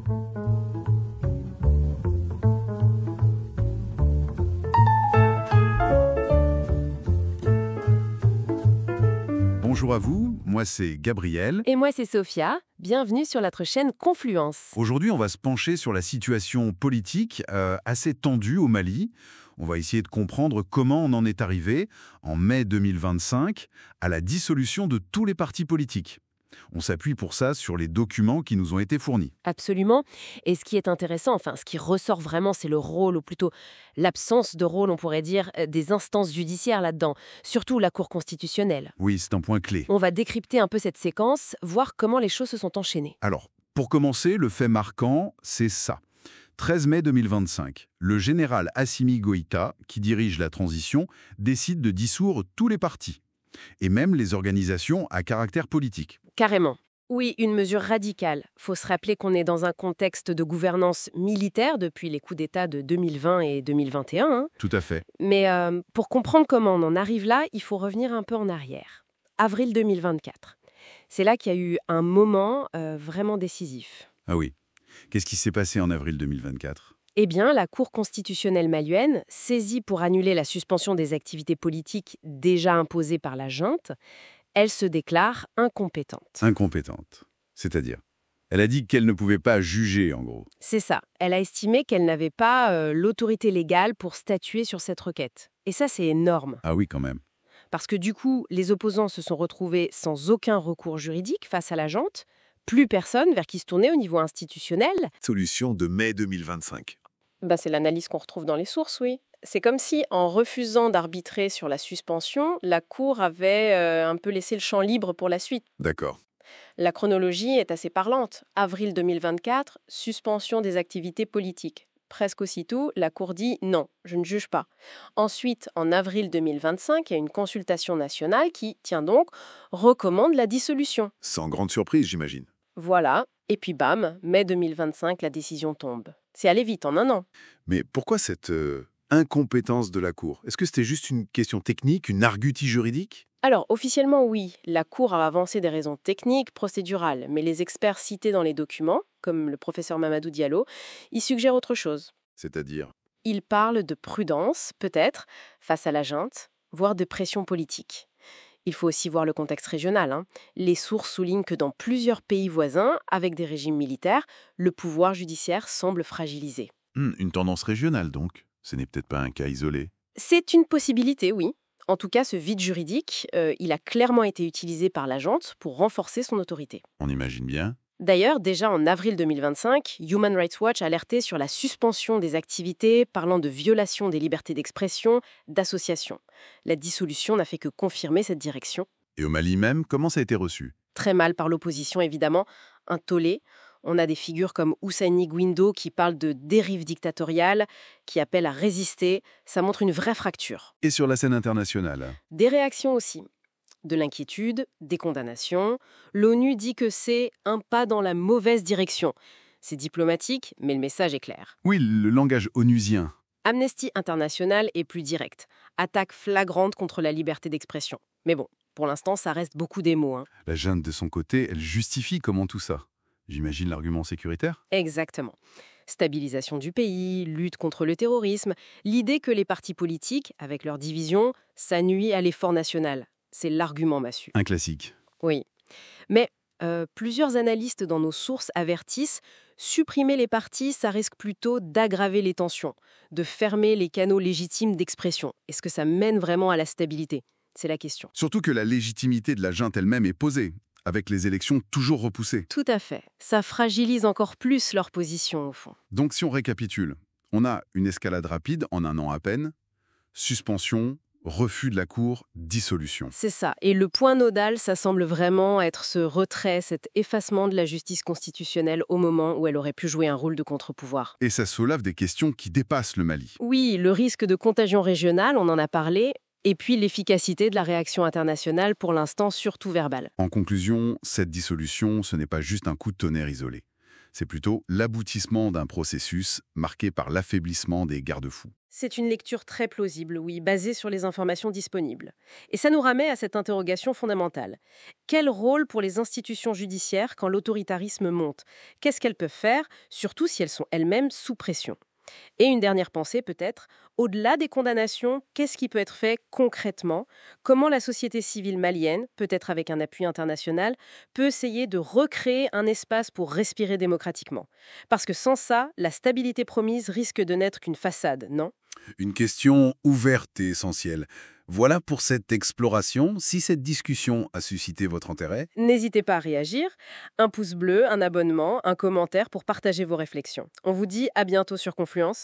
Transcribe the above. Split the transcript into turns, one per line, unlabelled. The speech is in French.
Bonjour à vous, moi c'est Gabriel.
Et moi, c'est Sophia. Bienvenue sur notre chaîne Confluence.
Aujourd'hui, on va se pencher sur la situation politique assez tendue au Mali. On va essayer de comprendre comment on en est arrivé, en mai 2025, à la dissolution de tous les partis politiques. On s'appuie pour ça sur les documents qui nous ont été fournis.
Absolument. Et ce qui est intéressant, ce qui ressort vraiment, c'est le rôle, ou plutôt l'absence de rôle, on pourrait dire, des instances judiciaires là-dedans, surtout la Cour constitutionnelle.
Oui, c'est un point clé.
On va décrypter un peu cette séquence, voir comment les choses se sont enchaînées.
Alors, pour commencer, le fait marquant, c'est ça. 13 mai 2025, le général Assimi Goïta, qui dirige la transition, décide de dissoudre tous les partis, et même les organisations à caractère politique.
Carrément. Oui, une mesure radicale. Faut se rappeler qu'on est dans un contexte de gouvernance militaire depuis les coups d'État de 2020 et 2021.
Tout à fait.
Mais pour comprendre comment on en arrive là, il faut revenir un peu en arrière. Avril 2024. C'est là qu'il y a eu un moment vraiment décisif.
Ah oui. Qu'est-ce qui s'est passé en avril 2024 ?
Eh bien, la Cour constitutionnelle malienne, saisie pour annuler la suspension des activités politiques déjà imposées par la junte, elle se déclare incompétente.
Incompétente. C'est-à-dire, elle a dit qu'elle ne pouvait pas juger, en gros.
C'est ça. Elle a estimé qu'elle n'avait pas l'autorité légale pour statuer sur cette requête. Et ça, c'est énorme.
Ah oui, quand même.
Parce que du coup, les opposants se sont retrouvés sans aucun recours juridique face à la junte, plus personne vers qui se tourner au niveau institutionnel.
Solution de mai 2025.
C'est l'analyse qu'on retrouve dans les sources, oui. C'est comme si, en refusant d'arbitrer sur la suspension, la Cour avait un peu laissé le champ libre pour la suite.
D'accord.
La chronologie est assez parlante. Avril 2024, suspension des activités politiques. Presque aussitôt, la Cour dit « non, je ne juge pas ». Ensuite, en avril 2025, il y a une consultation nationale qui, tiens donc, recommande la dissolution.
Sans grande surprise, j'imagine.
Voilà, et puis bam, mai 2025, la décision tombe. C'est allé vite, en un an.
Mais pourquoi cette incompétence de la Cour? Est-ce que c'était juste une question technique, une argutie juridique?
Alors, officiellement, oui, la Cour a avancé des raisons techniques, procédurales, mais les experts cités dans les documents, comme le professeur Mamadou Diallo, ils suggèrent autre chose.
C'est-à-dire?
Ils parlent de prudence, peut-être, face à la junte, voire de pression politique. Il faut aussi voir le contexte régional. Les sources soulignent que dans plusieurs pays voisins, avec des régimes militaires, le pouvoir judiciaire semble fragilisé.
Une tendance régionale, donc. Ce n'est peut-être pas un cas isolé.
C'est une possibilité, oui. En tout cas, ce vide juridique, il a clairement été utilisé par la junte pour renforcer son autorité.
On imagine bien.
D'ailleurs, déjà en avril 2025, Human Rights Watch alertait sur la suspension des activités parlant de violation des libertés d'expression, d'association. La dissolution n'a fait que confirmer cette direction.
Et au Mali même, comment ça a été reçu?
Très mal par l'opposition, évidemment. Un tollé. On a des figures comme Hussaini Gwindo qui parlent de dérive dictatoriale, qui appellent à résister. Ça montre une vraie fracture.
Et sur la scène internationale?
Des réactions aussi. De l'inquiétude, des condamnations. L'ONU dit que c'est un pas dans la mauvaise direction. C'est diplomatique, mais le message est clair.
Oui, le langage onusien.
Amnesty International est plus direct. Attaque flagrante contre la liberté d'expression. Mais bon, pour l'instant, ça reste beaucoup des mots.
La junte, de son côté, elle justifie comment tout ça? J'imagine l'argument sécuritaire?
Exactement. Stabilisation du pays, lutte contre le terrorisme, l'idée que les partis politiques, avec leur division, ça nuit à l'effort national. C'est l'argument massu.
Un classique.
Oui. Mais plusieurs analystes dans nos sources avertissent, supprimer les partis, ça risque plutôt d'aggraver les tensions, de fermer les canaux légitimes d'expression. Est-ce que ça mène vraiment à la stabilité? C'est la question.
Surtout que la légitimité de la junte elle-même est posée, avec les élections toujours repoussées.
Tout à fait. Ça fragilise encore plus leur position, au fond.
Donc si on récapitule, on a une escalade rapide en un an à peine, suspension, refus de la Cour, dissolution.
C'est ça. Et le point nodal, ça semble vraiment être ce retrait, cet effacement de la justice constitutionnelle au moment où elle aurait pu jouer un rôle de contre-pouvoir.
Et ça soulève des questions qui dépassent le Mali.
Oui, le risque de contagion régionale, on en a parlé, et puis l'efficacité de la réaction internationale, pour l'instant surtout verbale.
En conclusion, cette dissolution, ce n'est pas juste un coup de tonnerre isolé. C'est plutôt l'aboutissement d'un processus marqué par l'affaiblissement des garde-fous.
C'est une lecture très plausible, oui, basée sur les informations disponibles. Et ça nous ramène à cette interrogation fondamentale. Quel rôle pour les institutions judiciaires quand l'autoritarisme monte? Qu'est-ce qu'elles peuvent faire, surtout si elles sont elles-mêmes sous pression? Et une dernière pensée peut-être, au-delà des condamnations, qu'est-ce qui peut être fait concrètement? Comment la société civile malienne, peut-être avec un appui international, peut essayer de recréer un espace pour respirer démocratiquement? Parce que sans ça, la stabilité promise risque de n'être qu'une façade, non?
Une question ouverte et essentielle. Voilà pour cette exploration. Si cette discussion a suscité votre intérêt,
N'hésitez pas à réagir. Un pouce bleu, un abonnement, un commentaire pour partager vos réflexions. On vous dit à bientôt sur Confluence.